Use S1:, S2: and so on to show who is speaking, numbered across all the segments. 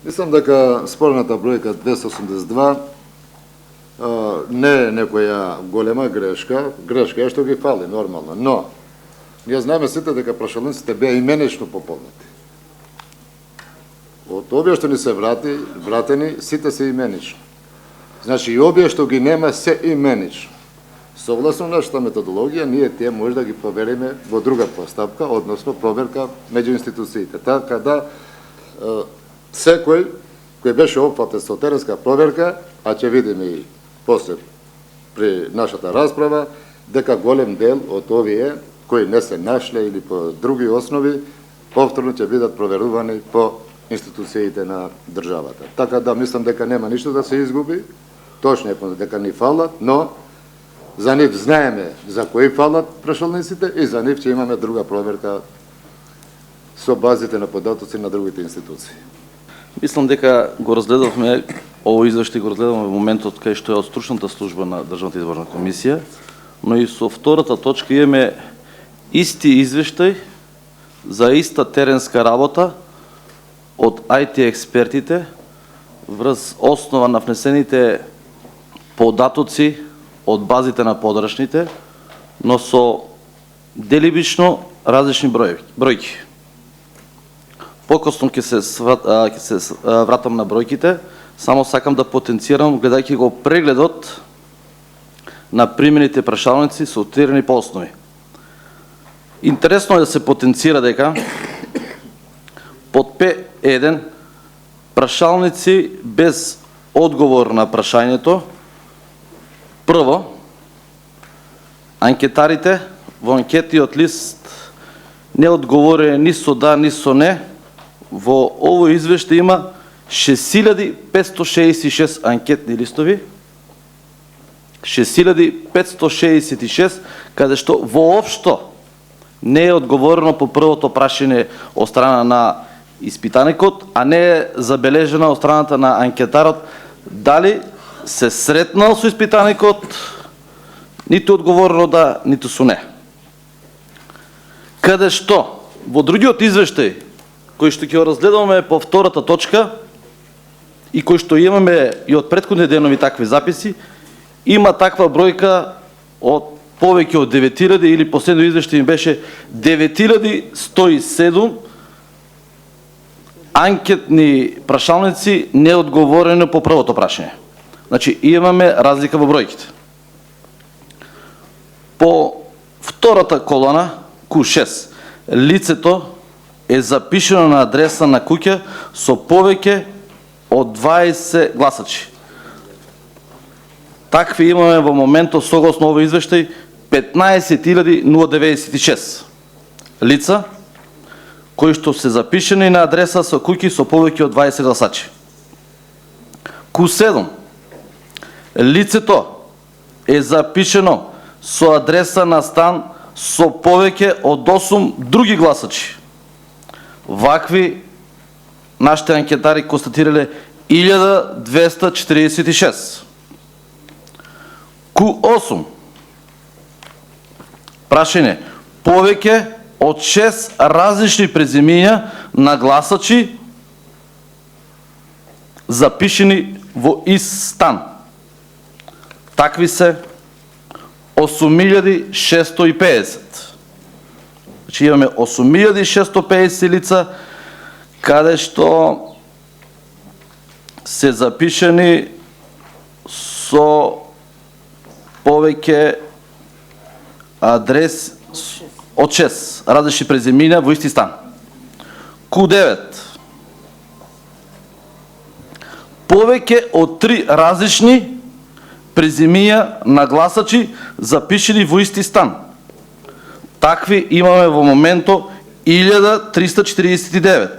S1: Мислам дека спорената бројка 282 не е некоја голема грешка е што ги фали нормално, но ние знаеме сите дека прашалниците беа именично пополнети. Од овие што ни се вратени, сите се именично. Значи и овие што ги нема се именично. Согласно нашата методологија, ние тие може да ги провериме во друга постапка, односно проверка меѓу институциите. Така да секој кој беше опфатен со теренска проверка, а ќе видиме и после при нашата расправа, дека голем дел од овие кои не се нашле или по други основи, повторно ќе бидат проверувани по институциите на државата. Така да мислам дека нема ништо да се изгуби, точно е дека ни фалат, но за нив знаеме за кои фалат прашалниците и за нив ќе имаме друга проверка со базите на податоци на другите институции.
S2: Мислам дека го разгледавме, ово извештај го разгледавме во моментот кај што е од стручната служба на Државната изборна комисија, но и со втората точка имаме исти извештај за иста теренска работа од IT експертите врз основа на внесените податоци од базите на подрачните, но со делимично различни бројки. Покосно ќе се вратам на бројките, само сакам да потенцирам гледајќи го прегледот на примените прашалници сортирани по основи. Интересно е да се потенцира дека под П1 прашалници без одговор на прашањето. Прво, анкетарите во анкетиот лист не одговорија ни со да, ни со не. Во овој извештај има 6566 анкетни листови, 6566, каде што воопшто не е одговорено по првото прашање од страна на испитаникот, а не е забележено од страната на анкетарот дали се сретнал со испитаникот, ниту одговорено да, ниту со не. Каде што во другиот извештај, кој што ќе го разгледаме по втората точка и кој што имаме и од претходни денови такви записи, има таква бројка од повеќе од 9000 или последно извештај им беше 9107 анкетни прашалници неодговорени по првото прашање. Значи имаме разлика во бројките. По втората колона, Q6, лицето е запишено на адреса на куќа со повеќе од 20 гласачи. Такви имаме во моментот согласно овој извештај 15096 лица кои што се запишени на адреса со куќи со повеќе од 20 гласачи. Q7, лицето е запишено со адреса на стан со повеќе од 8 други гласачи. Вакви нашите анкетари констатирале 1246. Q8, прашање, повеќе од 6 различни презимења на гласачи запишени во ист стан. Такви се 8650. Значи имаме 8650 лица каде што се запишени со повеќе адрес од 6 различни презимења во исти стан. Q9, повеќе од 3 различни презимења на гласачи запишени во исти стан. Такви имаме во моментот 1349.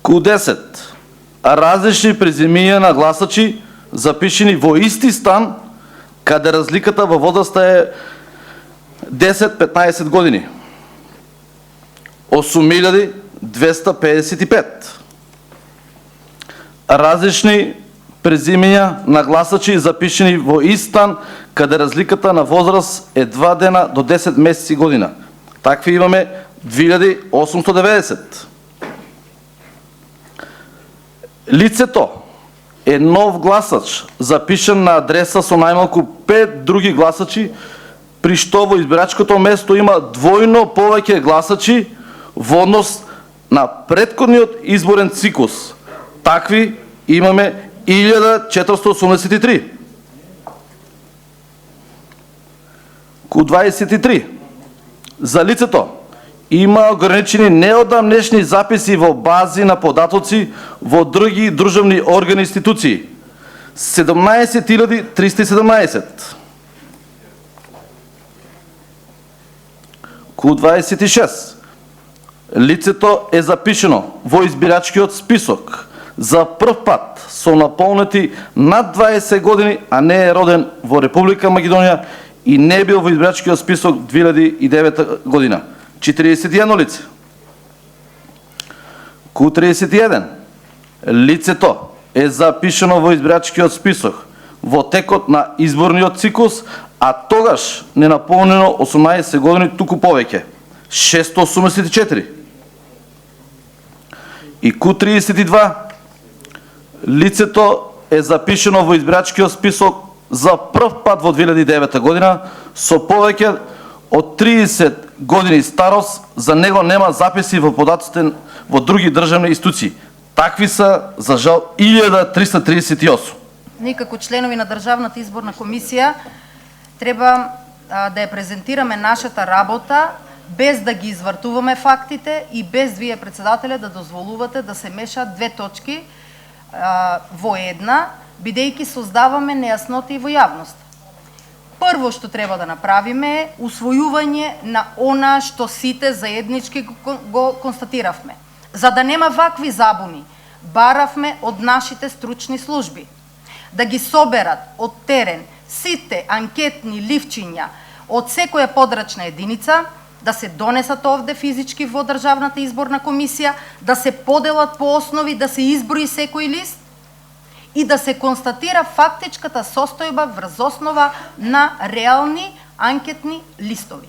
S2: Q10, различни презимења на гласачи запишени во исти стан, каде разликата во возраста е 10-15 години. 8255. Различни презимења на гласачи запишени во ист стан, каде разликата на возраст е 2 дена до 10 месеци година. Такви имаме 2890. Лицето е нов гласач, запишан на адреса со најмалку 5 други гласачи, при што во избирачкото место има двојно повеќе гласачи во однос на претходниот изборен циклус. Такви имаме 1483. Ку 23. За лицето има ограничени неодамнешни записи во бази на податоци во други државни органи и институции. 17.317. Ку 26. Лицето е запишено во избирачкиот список за прв пат со наполнети над 20 години, а не е роден во Република Македонија и не е бил во избирачкиот список 2009 година. 41 лице. Ку 31. Лицето е запишено во избирачкиот список во текот на изборниот циклус, а тогаш не наполнено 18 години, туку повеќе. 684. И Ку 32. Лицето е запишено во избирачкиот список за прв пат во 2009 година со повеќе од 30 години старост, за него нема записи во податоците во други државни институции. Такви са, за жал, 1338.
S3: Ние како членови на Државната изборна комисија треба да ја презентираме нашата работа без да ги извртуваме фактите и без вие, председателя, да дозволувате да се мешаат две точки во една, бидејќи создаваме нејасноти во јавност. Прво што треба да направиме е усвојување на она што сите заеднички го констатиравме. За да нема вакви забуни, баравме од нашите стручни служби да ги соберат од терен сите анкетни ливчиња од секоја подрачна единица, да се донесат овде физички во Државната изборна комисија, да се поделат по основи, да се изброи секој лист и да се констатира фактичката состојба врз основа на реални анкетни листови.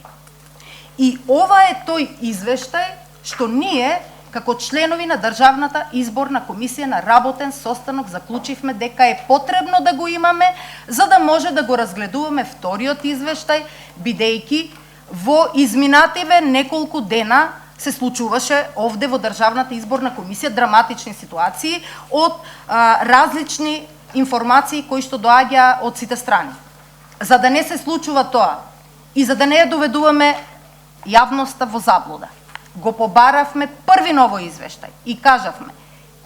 S3: И ова е тој извештај што ние, како членови на Државната изборна комисија на работен состанок, заклучивме дека е потребно да го имаме, за да може да го разгледуваме вториот извештај, бидејќи во изминативе неколку дена се случуваше овде во Државната изборна комисија драматични ситуации од различни информации кои што доаѓа од сите страни. За да не се случува тоа и за да не ја доведуваме јавноста во заблуда, го побаравме први ново извештај и кажавме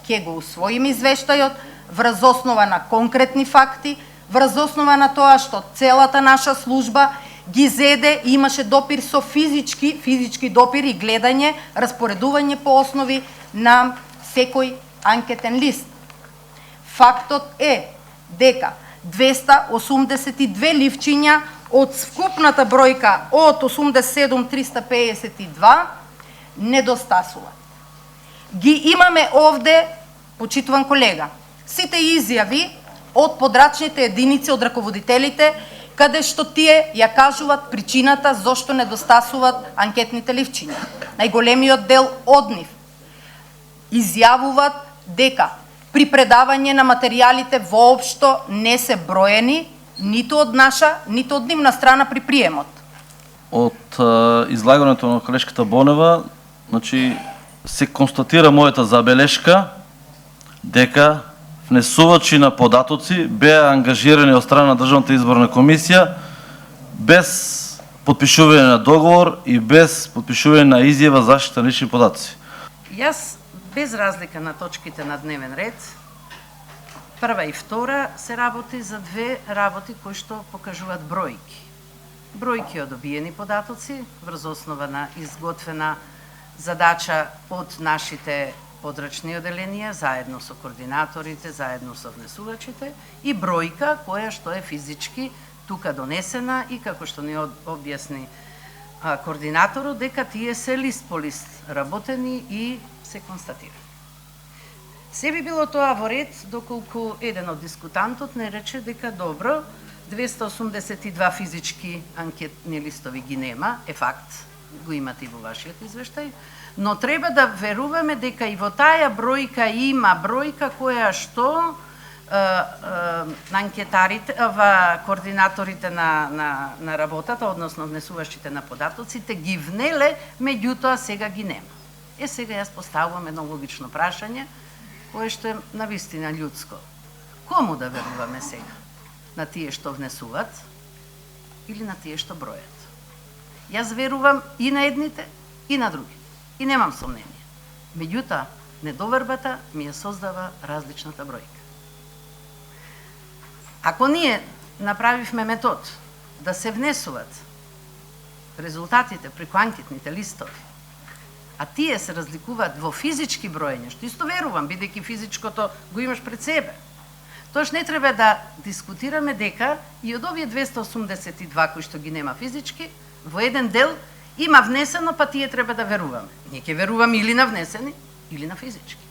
S3: ќе го усвоиме извештајот врз основа на конкретни факти, врз основа на тоа што целата наша служба ги зеде и имаше допир со физички допир и гледање, распоредување по основи на секој анкетен лист. Фактот е дека 282 ливчиња од вкупната бројка од 87.352 недостасува. Ги имаме овде, почитуван колега, сите изјави од подрачните единици, од раководителите, каде што тие ја кажуваат причината зошто недостасуваат анкетните ливчиња. Најголемиот дел од нив изјавуваат дека при предавање на материјалите воопшто не се броени ниту од наша, ниту од нивна страна при приемот.
S2: Од излагането на колешката Бонева, значи се констатира мојата забелешка дека внесувачи на податоци беа ангажирани од страна на Државната изборна комисија без подпишување на договор и без подпишување на изјава за заштита на лични податоци.
S4: Јас, без разлика на точките на дневен ред, прва и втора се работи за две работи кои што покажуваат бројки. Бројки од добиени податоци врз основа на изготвена задача од нашите подрачни оделенија, заедно со координаторите, заедно со внесувачите, и бројка која што е физички тука донесена и како што ни објасни координаторот, дека тие се лист по лист работени и се констатира. Се би било тоа во ред, доколку еден од дискутантот не рече дека добро, 282 физички анкетни листови ги нема, е факт. го имате и во вашиот извештај, но треба да веруваме дека и во таа бројка има бројка која што анкетарите, координаторите на работата, односно внесувачите на податоците, ги внеле, меѓутоа сега ги нема. Сега јас поставувам едно логично прашање, кое што е навистина људско. Кому да веруваме сега? На тие што внесуваат или на тие што бројат? Јас верувам и на едните, и на другите. И немам сомнение. Меѓутоа, недовербата ми ја создава различната бројка. Ако ние направивме метод да се внесуваат резултатите преку анкетните листови, а тие се разликуваат во физички броење, што исто верувам, бидејќи физичкото го имаш пред себе, тоаш не треба да дискутираме дека и од овие 282 кои што ги нема физички, во еден дел има внесено, па тие треба да веруваме. Ние ќе веруваме или на внесени, или на физички.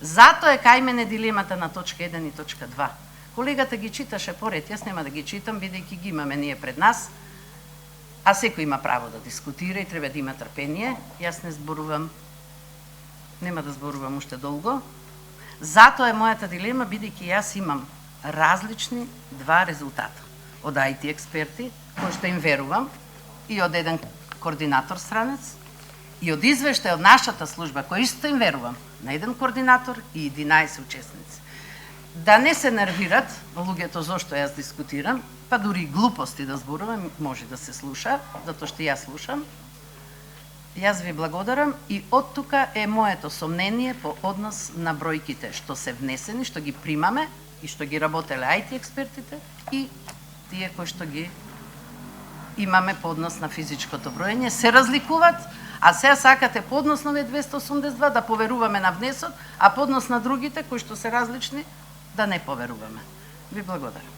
S4: Затоа е кај мене дилемата на точка 1 и точка 2. Колегата ги читаше поред, јас нема да ги читам, бидејќи ги имаме ние пред нас, а секој има право да дискутира и треба да има трпение. Јас не зборувам, нема да зборувам уште долго. Затоа е мојата дилема, бидејќи јас имам различни два резултата. Од IT експерти, кои што им верувам, и од еден координатор странец, и од извештај од нашата служба, кој исто им верувам, на еден координатор и 11 учесници. Да не се нервират луѓето зошто јас дискутирам, па дури глупости да зборувам, може да се слуша, затоа што јас слушам. Јас ви благодарам и од тука е моето сомнение по однос на бројките што се внесени, што ги примаме и што ги работеле IT експертите и тие кои што ги имаме по однос на физичкото броење, се разликуваат, а сега сакате по однос на 282 да поверуваме на внесот, а по однос на другите кои што се различни да не поверуваме. Ви благодарам.